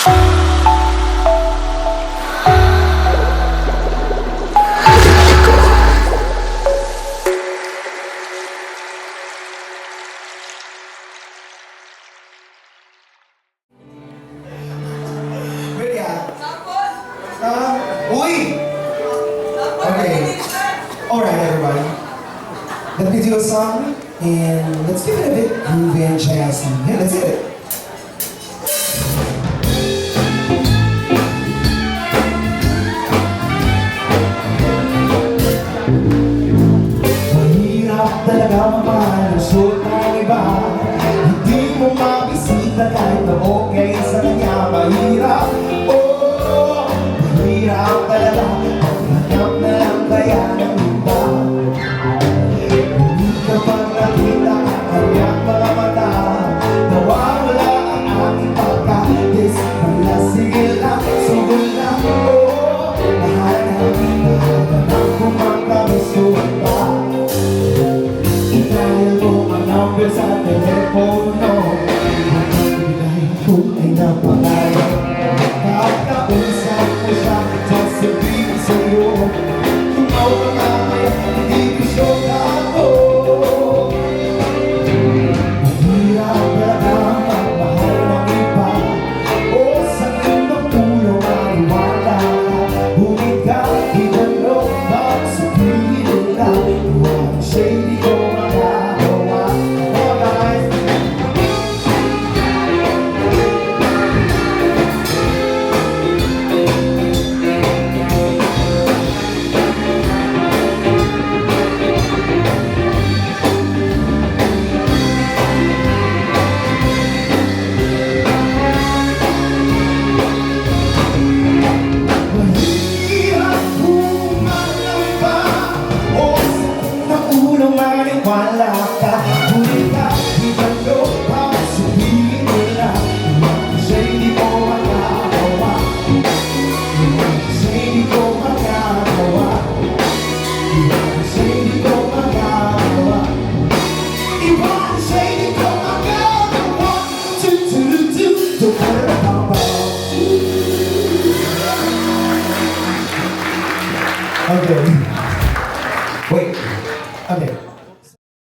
Uy! Okay. Alright, everybody. Let me do a song, and let's give it a bit groovy and jazzy. Yeah, let's hit it. Mahirap talaga mamahal ang suot ng iba. Hindi mo mabisita kahit na okay sa kanya. Mahirap, oh, mahirap talaga. Maghanap na lang kaya ng iba. Hindi ka pang nakita ang kanyang mga mata. Nawawala ang aking pagkakis. Wala, sige lang, sugod lang, oh, mahal na kita. Hanap ko mang kami suot pa. I-dial mo ang number sa telepono. Dahil ko ay napangalan. Kakausap mo siya, sasabihin sa'yo. Tumaw ka mamaya, hindi ko sure na ako. Mahirap talaga ang pagmahal ng iba. O sakit ng ulo, maniwala ka. Ngunit kahit ano, bakit sabihin nila? Huwag siya hindi ko magagawa. Oh guys, mahirap humalaw pa. O sakit ng ulo, maniwala ka. Ngunit kahit ano, bakit sabihin nila? Huwag siya hindi ko magagawa. Huwag siya hindi ko magagawa. Huwag siya hindi ko magagawa. Huwag siya hindi ko magagawa. Do okay.